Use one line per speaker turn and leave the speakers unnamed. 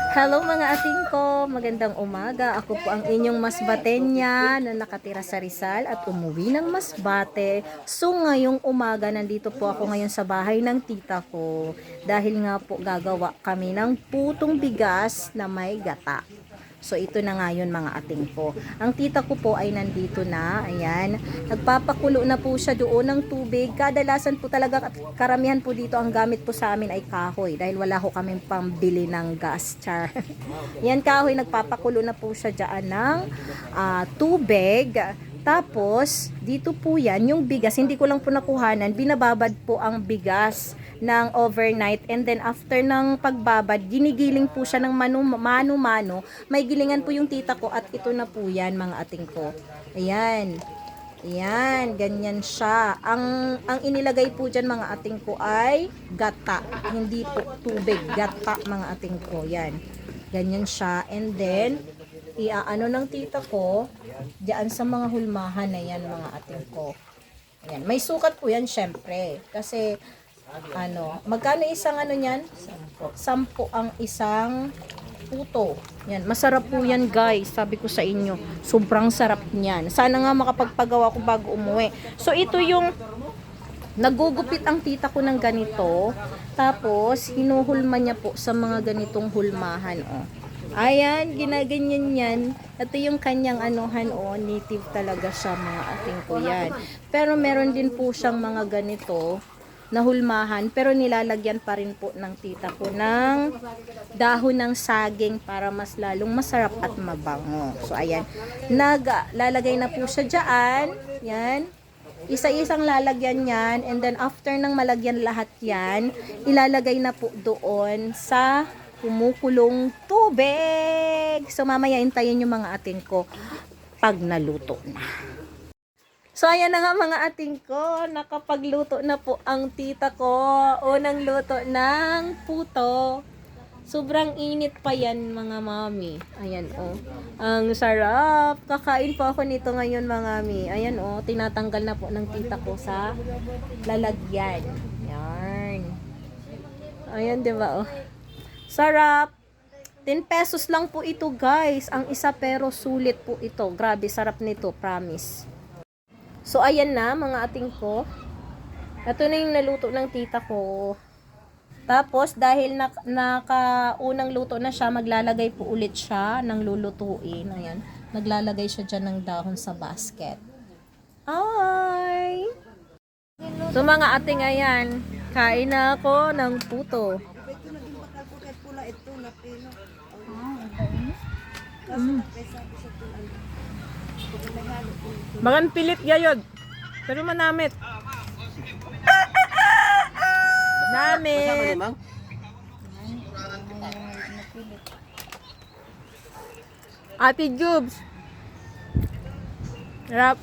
Hello mga ating ko, magandang umaga. Ako po ang inyong Masbatenya na nakatira sa Rizal at umuwi ng Masbate. So ngayong umaga nandito po ako ngayon sa bahay ng tita ko dahil nga po gagawa kami ng putong bigas na may gata. So ito na nga yun mga ating ko. Ang tita ko po ay nandito na. Ayan. Nagpapakulo na po siya doon ng tubig. Kadalasan po talaga karamihan po dito ang gamit po sa amin ay kahoy. Dahil wala ho kaming pambili ng gas. Char. Yan kahoy. Nagpapakulo na po siya dyan ng tubig. Tapos, dito po yan, yung bigas, hindi ko lang po nakuhanan, binababad po ang bigas ng overnight and then after ng pagbabad, ginigiling po siya ng mano-mano. May gilingan po yung tita ko at ito na po yan mga ating ko. Ayan. Ayan, ganyan siya. Ang inilagay po dyan mga ating ko ay gata. Hindi po tubig, gata mga ating ko. Yan. Ganyan siya. And then, iaano ng tita ko diyan sa mga hulmahan na yan mga ating ko. Ayan. May sukat po yan syempre. Kasi magkano isang niyan? 10 ang isang puto. Yan, masarap po yan guys. Sabi ko sa inyo, sobrang sarap niyan. Sana nga makapagpagawa ko bago umuwi. So ito yung nagugupit ang tita ko ng ganito. Tapos hinuhulma niya po sa mga ganitong hulmahan oh. Ayan, ginaganyan yan. Ito yung kanyang native talaga siya mga ating ko yan. Pero meron din po siyang mga ganito na hulmahan, pero nilalagyan pa rin po ng tita ko ng dahon ng saging para mas lalong masarap at mabango. So ayan, lalagay na po siya dyan. Yan. Isa-isang lalagyan yan, and then after ng malagyan lahat yan, ilalagay na po doon sa kumukulong tubig. So mamaya hintayin yung mga ating ko pag naluto na. So ayan na nga mga ating ko, nakapagluto na po ang tita ko. Unang luto ng puto. Sobrang init pa yan mga mami. Ayan oh. Ang sarap. Kakain po ako nito ngayon mga mami. Ayan oh, tinatanggal na po ng tita ko sa lalagyan. Yan. Ayan diba oh. Sarap. 10 pesos lang po ito guys. Ang isa pero sulit po ito. Grabe sarap nito, promise. So ayan na mga ating ko. Ito na yung naluto ng tita ko. Tapos dahil nakaunang luto na siya, maglalagay po ulit siya ng lulutuin. Ayan. Naglalagay siya dyan ng dahon sa basket. Hi! So mga ating ayan, kain na ako ng puto. Magan pilit gayod. Pero manamit. Namit. Ate Jubes. Rap.